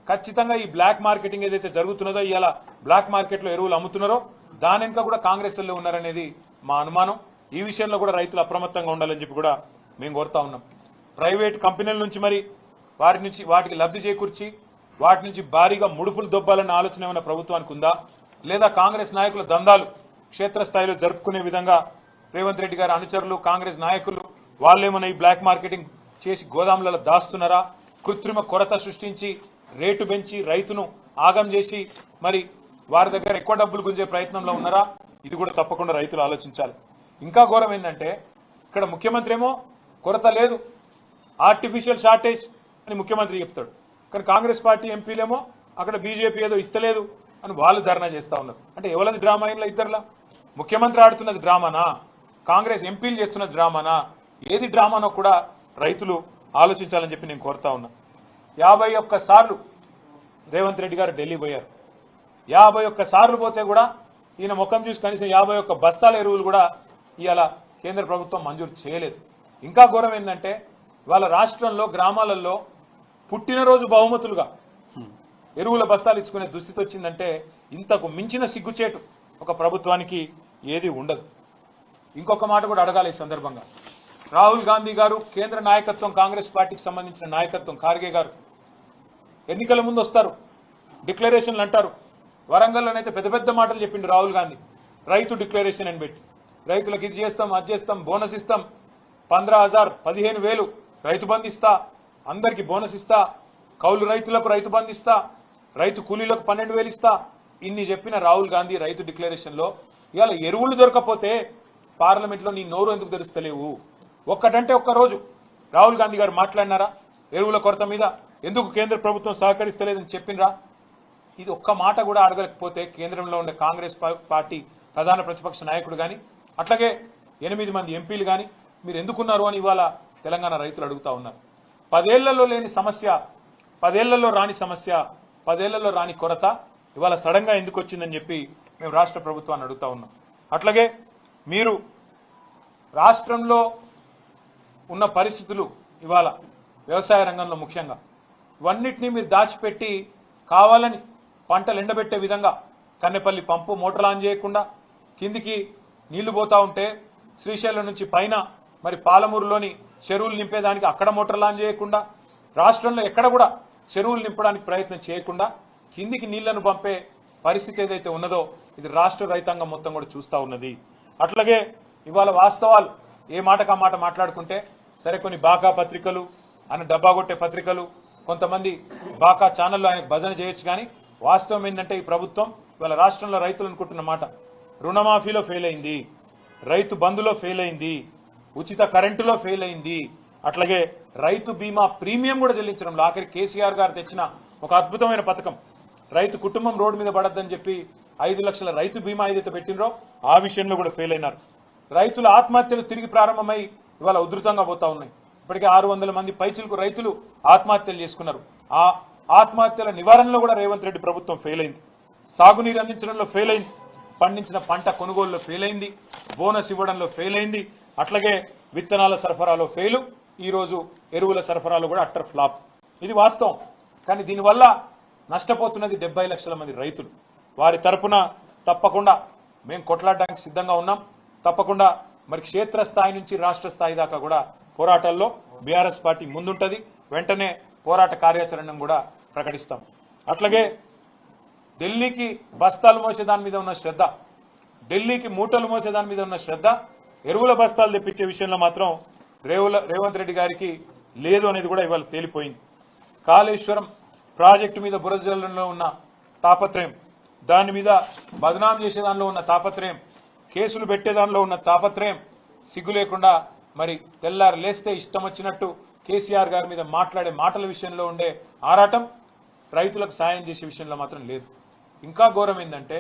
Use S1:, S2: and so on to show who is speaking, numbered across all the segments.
S1: ఖచ్చితంగా ఈ black marketing ఏదైతే జరుగుతున్నదో ఇవాళ బ్లాక్ మార్కెట్లో ఎరువులు అమ్ముతున్నారో దాని వెనుక కూడా కాంగ్రెస్ వాళ్ళు ఉన్నారనేది మా అనుమానం. ఈ విషయంలో కూడా రైతులు అప్రమత్తంగా ఉండాలని చెప్పి కూడా మేము కోరుతా ఉన్నాం. ప్రైవేట్ కంపెనీల నుంచి మరి వాటికి లబ్ధి చేకూర్చి వాటి నుంచి భారీగా ముడుపులు దొబ్బాలన్న ఆలోచన ఏమైనా ప్రభుత్వానికి ఉందా, లేదా కాంగ్రెస్ నాయకుల దందాలు క్షేత్రస్థాయిలో జరుపుకునే విధంగా రేవంత్ రెడ్డి గారి అనుచరులు కాంగ్రెస్ నాయకులు వాళ్ళేమన్నా ఈ బ్లాక్ మార్కెటింగ్ చేసి గోదాములలో దాస్తున్నారా, కృత్రిమ కొరత సృష్టించి రేటు పెంచి రైతును ఆగం చేసి మరి వారి దగ్గర ఎక్కువ డబ్బులు గుంజే ప్రయత్నంలో ఉన్నారా, ఇది కూడా తప్పకుండా రైతులు ఆలోచించాలి. ఇంకా ఘోరం ఏంటంటే ఇక్కడ ముఖ్యమంత్రి ఏమో కొరత లేదు, ఆర్టిఫిషియల్ షార్టేజ్ అని ముఖ్యమంత్రి చెప్తాడు, కానీ కాంగ్రెస్ పార్టీ ఎంపీలేమో అక్కడ బీజేపీ ఏదో ఇస్తలేదు అని వాళ్ళు ధర్నా చేస్తా ఉన్నారు. అంటే ఎవరిది డ్రామా అయినా ఇద్దరులా? ముఖ్యమంత్రి ఆడుతున్నది డ్రామానా, కాంగ్రెస్ ఎంపీలు చేస్తున్నది డ్రామానా, ఏది డ్రామానో కూడా రైతులు ఆలోచించాలని చెప్పి నేను కోరుతా ఉన్నా. 51 సార్లు రేవంత్ రెడ్డి గారు ఢిల్లీ పోయారు. 51 సార్లు పోతే కూడా ఈయన ముఖం చూసి కనీసం 51 బస్తాల ఎరువులు కూడా ఇవాళ కేంద్ర ప్రభుత్వం మంజూరు చేయలేదు. ఇంకా ఘోరం ఏంటంటే వాళ్ళ రాష్ట్రంలో గ్రామాలలో పుట్టినరోజు బహుమతులుగా ఎరువుల బస్తాలు ఇచ్చుకునే దుస్థితి వచ్చిందంటే ఇంతకు మించిన సిగ్గుచేటు ఒక ప్రభుత్వానికి ఏది ఉండదు. ఇంకొక మాట కూడా అడగాలి ఈ సందర్భంగా. రాహుల్ గాంధీ గారు కేంద్ర నాయకత్వం, కాంగ్రెస్ పార్టీకి సంబంధించిన నాయకత్వం, ఖార్గే గారు ఎన్నికల ముందు వస్తారు, డిక్లరేషన్లు అంటారు. వరంగల్లోనైతే పెద్ద పెద్ద మాటలు చెప్పిండు రాహుల్ గాంధీ, రైతు డిక్లరేషన్ అని పెట్టి రైతులకు ఇది చేస్తాం అది చేస్తాం, బోనస్ ఇస్తాం, 15,000 15,000 రైతు బంధు ఇస్తా, అందరికి బోనస్ ఇస్తా, కౌలు రైతులకు రైతు బంధు ఇస్తా, రైతు కూలీలకు 12,000 ఇస్తా, ఇన్ని చెప్పిన రాహుల్ గాంధీ రైతు డిక్లరేషన్ లో ఇవాళ ఎరువులు దొరకపోతే పార్లమెంట్ లో నీ నోరు ఎందుకు తెరుస్తలేవు? ఒక్కటంటే ఒక్క రోజు రాహుల్ గాంధీ గారు మాట్లాడినారా ఎరువుల కొరత మీద? ఎందుకు కేంద్ర ప్రభుత్వం సహకరిస్తలేదని చెప్పినరా? ఇది ఒక్క మాట కూడా అడగలేకపోతే కేంద్రంలో ఉండే కాంగ్రెస్ పార్టీ ప్రధాన ప్రతిపక్ష నాయకుడు గాని అట్లాగే 8 మంది ఎంపీలు గాని మీరు ఎందుకున్నారు అని ఇవాళ తెలంగాణ రైతులు అడుగుతా ఉన్నారు. 10 ఏళ్లలో లేని సమస్య, 10 ఏళ్లలో రాని సమస్య, 10 ఏళ్లలో రాని కొరత ఇవాళ సడన్ గా ఎందుకు వచ్చిందని చెప్పి మేము రాష్ట్ర ప్రభుత్వాన్ని అడుగుతా ఉన్నాం. అట్లాగే మీరు రాష్ట్రంలో ఉన్న పరిస్థితులు ఇవాళ వ్యవసాయ రంగంలో ముఖ్యంగా ఇవన్నిటినీ మీరు దాచిపెట్టి కావాలని పంటలు ఎండబెట్టే విధంగా కన్నెపల్లి పంపు మోటార్ ఆన్ చేయకుండా కిందికి నీళ్లు పోతా ఉంటే శ్రీశైలం నుంచి పైన మరి పాలమూరులోని చెరువులు నింపేదానికి అక్కడ మోటార్లు ఆన్ చేయకుండా రాష్ట్రంలో ఎక్కడ కూడా చెరువులు నింపడానికి ప్రయత్నం చేయకుండా కిందికి నీళ్లను పంపే పరిస్థితి ఏదైతే ఉన్నదో ఇది రాష్ట్ర రైతాంగం మొత్తం కూడా చూస్తా ఉన్నది. అట్లాగే ఇవాళ వాస్తవాలు ఏ మాటకా మాట మాట్లాడుకుంటే సరే కొన్ని బాకా పత్రికలు ఆయన డబ్బా కొట్టే పత్రికలు కొంతమంది బాకా ఛానల్లో ఆయన భజన చేయొచ్చు, కానీ వాస్తవం ఏంటంటే ఈ ప్రభుత్వం ఇవాళ రాష్ట్రంలో రైతులు అనుకుంటున్న మాట రుణమాఫీలో ఫెయిల్ అయింది, రైతు బంధులో ఫెయిల్ అయింది, ఉచిత కరెంటులో ఫెయిల్ అయింది, అట్లాగే రైతు బీమా ప్రీమియం కూడా చెల్లించడంలో ఆఖరి కేసీఆర్ గారు తెచ్చిన ఒక అద్భుతమైన పథకం రైతు కుటుంబం రోడ్డు మీద పడద్దని చెప్పి 5 లక్షల రైతు బీమా ఏదైతే పెట్టినరో ఆ విషయంలో కూడా ఫెయిల్ అయినారు. రైతుల ఆత్మహత్యలు తిరిగి ప్రారంభమై ఇవాళ ఉధృతంగా పోతా ఉన్నాయి. ఇప్పటికే 600 మంది పైచిలకు రైతులు ఆత్మహత్యలు చేసుకున్నారు. ఆ ఆత్మహత్యల నివారణలో కూడా రేవంత్ రెడ్డి ప్రభుత్వం ఫెయిల్ అయింది. సాగునీరు అందించడంలో ఫెయిల్ అయింది, పండించిన పంట కొనుగోలులో ఫెయిల్ అయింది, బోనస్ ఇవ్వడంలో ఫెయిల్ అయింది, అట్లాగే విత్తనాల సరఫరాలో ఫెయిల్, ఈ రోజు ఎరువుల సరఫరాలో కూడా అట్టర్ ఫ్లాప్. ఇది వాస్తవం. కానీ దీనివల్ల నష్టపోతున్నది 70 లక్షల మంది రైతులు. వారి తరపున తప్పకుండా మేము కొట్లాడడానికి సిద్ధంగా ఉన్నాం. తప్పకుండా మరి క్షేత్రస్థాయి నుంచి రాష్ట్ర స్థాయి దాకా కూడా పోరాటాల్లో బీఆర్ఎస్ పార్టీ ముందుంటది. వెంటనే పోరాట కార్యాచరణను కూడా ప్రకటిస్తాం. అట్లాగే ఢిల్లీకి బస్తాలు మోసే దాని మీద ఉన్న శ్రద్ధ, ఢిల్లీకి మూటలు మోసే దాని మీద ఉన్న శ్రద్ధ ఎరువుల బస్తాలు తెప్పించే విషయంలో మాత్రం రేవంత్ రెడ్డి గారికి లేదు అనేది కూడా ఇవాళ తేలిపోయింది. కాళేశ్వరం ప్రాజెక్టు మీద బురదజల్లంలో ఉన్న తాపత్రయం, దాని మీద బదనాం చేసే దానిలో ఉన్న తాపత్రయం, కేసులు పెట్టే దానిలో ఉన్న తాపత్రయం, సిగ్గు లేకుండా మరి తెల్లారు లేస్తే ఇష్టం వచ్చినట్టు కేసీఆర్ గారి మీద మాట్లాడే మాటల విషయంలో ఉండే ఆరాటం రైతులకు సాయం చేసే విషయంలో మాత్రం లేదు. ఇంకా ఘోరం ఏంటంటే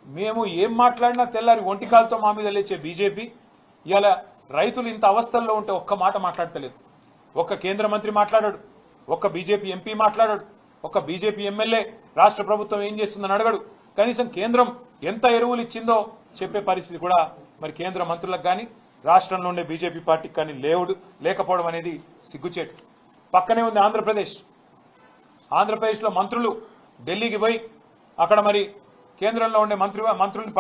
S1: మేము ఏం మాట్లాడినా తెల్లారి ఒంటికాలతో మా మీద లేచే బీజేపీ ఇవాళ రైతులు ఇంత అవస్థల్లో ఉంటే ఒక్క మాట మాట్లాడతలేదు. ఒక్క కేంద్ర మంత్రి మాట్లాడాడు, ఒక్క బీజేపీ ఎంపీ మాట్లాడాడు, ఒక్క బీజేపీ ఎమ్మెల్యే రాష్ట్ర ప్రభుత్వం ఏం చేస్తుందని అడగడు. కనీసం కేంద్రం ఎంత ఎరువులు ఇచ్చిందో చెప్పే పరిస్థితి కూడా మరి కేంద్ర మంత్రులకు కానీ రాష్ట్రంలో ఉండే బీజేపీ పార్టీకి కానీ లేకపోవడం అనేది సిగ్గుచేటు. పక్కనే ఉంది ఆంధ్రప్రదేశ్. ఆంధ్రప్రదేశ్లో మంత్రులు ఢిల్లీకి పోయి అక్కడ మరి కేంద్రంలో ఉండే మంత్రుల్ని